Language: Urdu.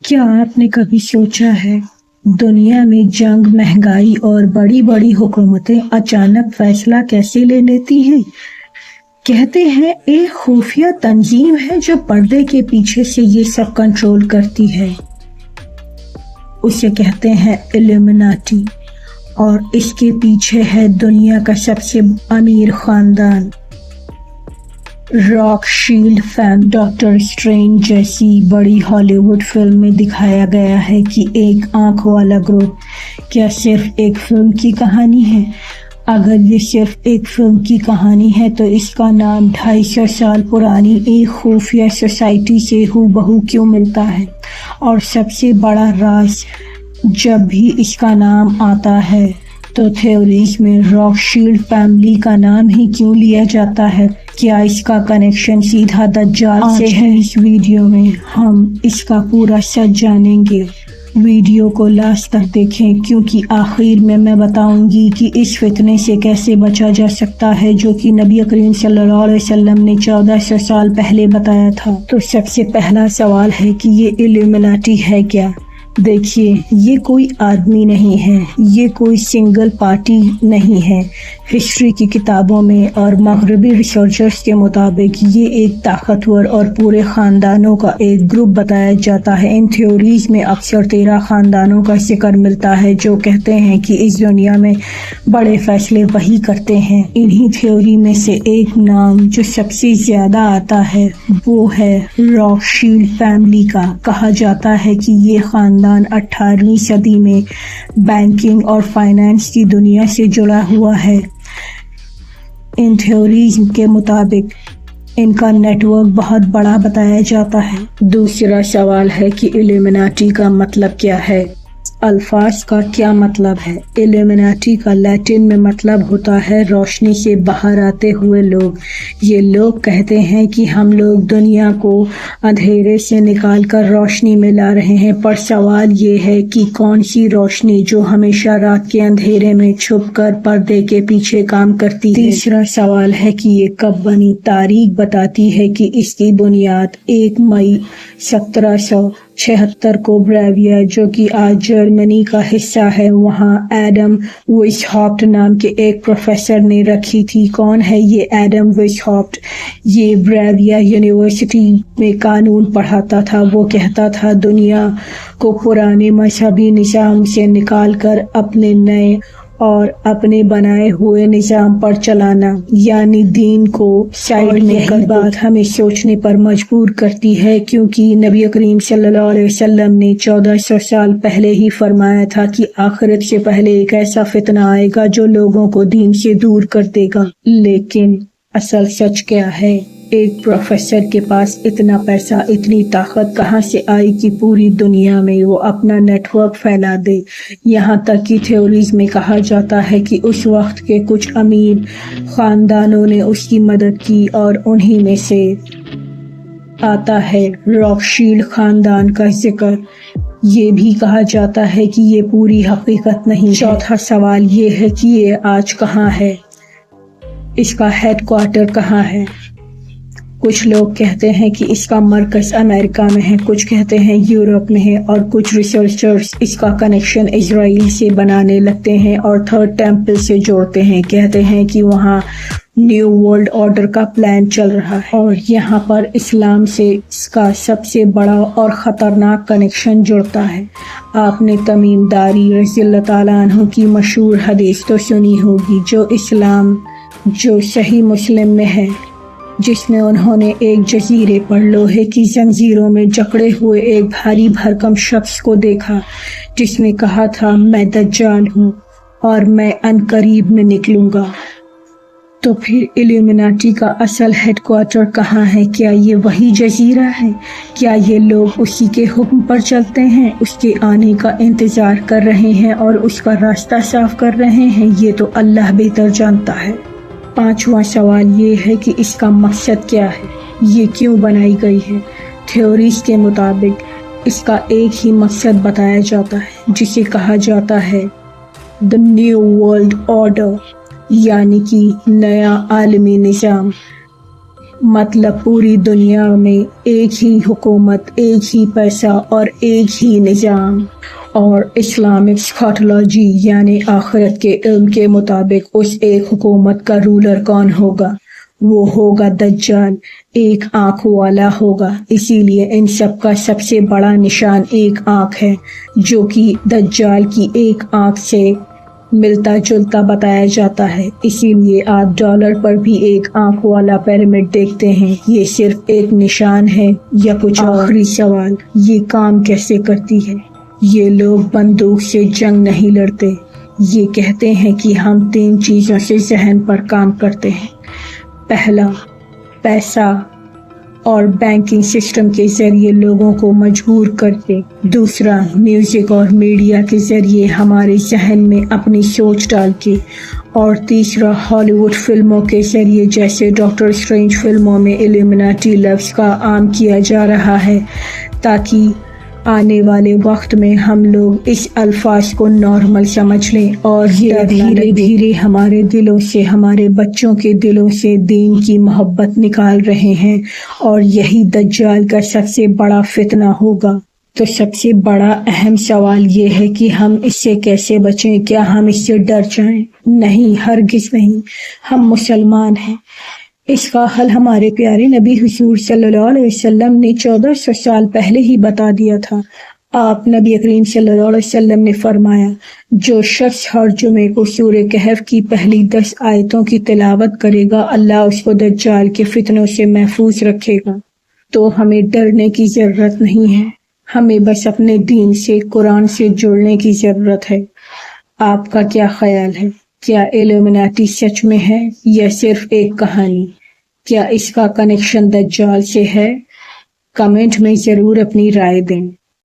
کیا آپ نے کبھی سوچا ہے دنیا میں جنگ، مہنگائی اور بڑی بڑی حکومتیں اچانک فیصلہ کیسے لے لیتی ہیں؟ کہتے ہیں ایک خفیہ تنظیم ہے جو پردے کے پیچھے سے یہ سب کنٹرول کرتی ہے۔ اسے کہتے ہیں ایلومیناٹی، اور اس کے پیچھے ہے دنیا کا سب سے امیر خاندان، rock shield family. Doctor strange جیسی بڑی ہالی ووڈ فلم میں دکھایا گیا ہے کہ ایک آنکھ والا گروپ کیا صرف ایک فلم کی کہانی ہے؟ اگر یہ صرف ایک فلم کی کہانی ہے تو اس کا نام 250 سال پرانی ایک خفیہ سوسائٹی سے ہو بہو کیوں ملتا ہے؟ اور سب سے بڑا راز، جب بھی اس کا نام آتا ہے تو تھیوریز میں راک شیلڈ فیملی کا نام ہی کیوں لیا جاتا ہے؟ کیا اس کا کنیکشن سیدھا دجال سے ہے؟ اس ویڈیو میں ہم اس کا پورا سچ جانیں گے۔ ویڈیو کو لاسٹ تک دیکھیں کیونکہ آخر میں بتاؤں گی کہ اس فتنے سے کیسے بچا جا سکتا ہے جو کہ نبی کریم صلی اللہ علیہ وسلم نے 1400 سال پہلے بتایا تھا۔ تو سب سے پہلا سوال ہے کہ یہ ایلومیناٹی ہے کیا؟ دیکھیے، یہ کوئی آدمی نہیں ہے، یہ کوئی سنگل پارٹی نہیں ہے۔ ہسٹری کی کتابوں میں اور مغربی ریسرچرز کے مطابق یہ ایک طاقتور اور پورے خاندانوں کا ایک گروپ بتایا جاتا ہے۔ ان تھیوریز میں اکثر 13 خاندانوں کا ذکر ملتا ہے جو کہتے ہیں کہ اس دنیا میں بڑے فیصلے وہی کرتے ہیں۔ انہی تھیوری میں سے ایک نام جو سب سے زیادہ آتا ہے وہ ہے راک شیلڈ فیملی کا۔ کہا جاتا ہے کہ یہ خاندان 18ویں صدی میں بینکنگ اور فائنانس کی دنیا سے جڑا ہوا ہے۔ ان تھیوریز کے مطابق ان کا نیٹ ورک بہت بڑا بتایا جاتا ہے۔ دوسرا سوال ہے کہ ایلومیناٹی کا مطلب کیا ہے؟ الفاظ کا کیا مطلب ہے؟ ایلومیناٹی کا لیٹن میں مطلب ہوتا ہے روشنی سے باہر آتے ہوئے لوگ۔ یہ لوگ کہتے ہیں کہ ہم لوگ دنیا کو اندھیرے سے نکال کر روشنی میں لا رہے ہیں، پر سوال یہ ہے کہ کون سی روشنی جو ہمیشہ رات کے اندھیرے میں چھپ کر پردے کے پیچھے کام کرتی ہے؟ تیسرا سوال ہے کہ یہ کب بنی؟ تاریخ بتاتی ہے کہ اس کی بنیاد 1 مئی 1776 کو براویا، جو کہ آج جرمنی کا حصہ ہے، وہاں ایڈم ویسہاپٹ نام کے ایک پروفیسر نے رکھی تھی۔ کون ہے یہ ایڈم ویسہاپٹ؟ یہ براویا یونیورسٹی میں قانون پڑھاتا تھا۔ وہ کہتا تھا دنیا کو پرانے مذہبی نظام سے نکال کر اپنے نئے اور اپنے بنائے ہوئے نظام پر چلانا، یعنی دین کو سائیڈ میں کر۔ بات ہمیں سوچنے پر مجبور کرتی ہے کیونکہ نبی کریم صلی اللہ علیہ وسلم نے 1400 سال پہلے ہی فرمایا تھا کہ آخرت سے پہلے ایک ایسا فتنہ آئے گا جو لوگوں کو دین سے دور کر دے گا۔ لیکن اصل سچ کیا ہے؟ ایک پروفیسر کے پاس اتنا پیسہ، اتنی طاقت کہاں سے آئی کہ پوری دنیا میں وہ اپنا نیٹ ورک پھیلا دے؟ یہاں تک کہ تھیوریز میں کہا جاتا ہے کہ اس وقت کے کچھ امیر خاندانوں نے اس کی مدد کی، اور انہی میں سے آتا ہے راک شیلڈ خاندان کا ذکر۔ یہ بھی کہا جاتا ہے کہ یہ پوری حقیقت نہیں ہے۔ چوتھا سوال یہ ہے کہ یہ آج کہاں ہے؟ اس کا ہیڈ کوارٹر کہاں ہے؟ کچھ لوگ کہتے ہیں کہ اس کا مرکز امریکہ میں ہے، کچھ کہتے ہیں یورپ میں ہے، اور کچھ ریسرچرز اس کا کنیکشن اسرائیل سے بنانے لگتے ہیں اور تھرڈ ٹیمپل سے جوڑتے ہیں۔ کہتے ہیں کہ وہاں نیو ورلڈ آرڈر کا پلان چل رہا ہے، اور یہاں پر اسلام سے اس کا سب سے بڑا اور خطرناک کنیکشن جڑتا ہے۔ آپ نے تمیم داری رضی اللہ تعالیٰ عنہ کی مشہور حدیث تو سنی ہوگی، جو صحیح مسلم میں ہے، جس میں انہوں نے ایک جزیرے پر لوہے کی زنجیروں میں جکڑے ہوئے ایک بھاری بھرکم شخص کو دیکھا، جس نے کہا تھا میں دجال ہوں اور میں عنقریب میں نکلوں گا۔ تو پھر ایلومیناٹی کا اصل ہیڈ کوارٹر کہاں ہے؟ کیا یہ وہی جزیرہ ہے؟ کیا یہ لوگ اسی کے حکم پر چلتے ہیں، اس کے آنے کا انتظار کر رہے ہیں اور اس کا راستہ صاف کر رہے ہیں؟ یہ تو اللہ بہتر جانتا ہے۔ پانچواں سوال یہ ہے کہ اس کا مقصد کیا ہے؟ یہ کیوں بنائی گئی ہے؟ تھیوریز کے مطابق اس کا ایک ہی مقصد بتایا جاتا ہے، جسے کہا جاتا ہے دی نیو ورلڈ آرڈر، یعنی کہ نیا عالمی نظام۔ مطلب پوری دنیا میں ایک ہی حکومت، ایک ہی پیسہ اور ایک ہی نظام۔ اور اسلامک اسکاٹولوجی یعنی آخرت کے علم کے مطابق اس ایک حکومت کا رولر کون ہوگا؟ وہ ہوگا دجال، ایک آنکھ والا ہوگا۔ اسی لیے ان سب کا سب سے بڑا نشان ایک آنکھ ہے، جو کہ دجال کی ایک آنکھ سے ملتا جلتا بتایا جاتا ہے۔ اسی لیے آپ ڈالر پر بھی ایک آنکھ والا پیرامڈ دیکھتے ہیں۔ یہ صرف ایک نشان ہے یا کچھ اور؟ آخری سوال، یہ کام کیسے کرتی ہے؟ یہ لوگ بندوق سے جنگ نہیں لڑتے۔ یہ کہتے ہیں کہ ہم 3 چیزوں سے ذہن پر کام کرتے ہیں۔ پہلا، پیسہ اور بینکنگ سسٹم کے ذریعے لوگوں کو مجبور کرتے۔ دوسرا، میوزک اور میڈیا کے ذریعے ہمارے ذہن میں اپنی سوچ ڈال کے۔ اور تیسرا، ہالی ووڈ فلموں کے ذریعے، جیسے ڈاکٹر اسٹرینج فلموں میں الومناٹی لفظ کا عام کیا جا رہا ہے، تاکہ آنے والے وقت میں ہم لوگ اس الفاظ کو نارمل سمجھ لیں۔ اور یہ دھیرے دھیرے ہمارے دلوں سے، ہمارے بچوں کے دلوں سے دین کی محبت نکال رہے ہیں، اور یہی دجال کا سب سے بڑا فتنہ ہوگا۔ تو سب سے بڑا اہم سوال یہ ہے کہ ہم اس سے کیسے بچیں؟ کیا ہم اس سے ڈر جائیں؟ نہیں، ہرگز نہیں۔ ہم مسلمان ہیں۔ اس کا حل ہمارے پیارے نبی حضور صلی اللہ علیہ وسلم نے 1400 سال پہلے ہی بتا دیا تھا۔ آپ نبی کریم صلی اللہ علیہ وسلم نے فرمایا، جو شخص ہر جمعے کو سورہ کہف کی پہلی 10 آیتوں کی تلاوت کرے گا، اللہ اس کو دجال کے فتنوں سے محفوظ رکھے گا۔ تو ہمیں ڈرنے کی ضرورت نہیں ہے، ہمیں بس اپنے دین سے، قرآن سے جڑنے کی ضرورت ہے۔ آپ کا کیا خیال ہے؟ کیا الومناٹی سچ میں ہے یا صرف ایک کہانی؟ کیا اس کا کنیکشن دجال سے ہے؟ کمنٹ میں ضرور اپنی رائے دیں۔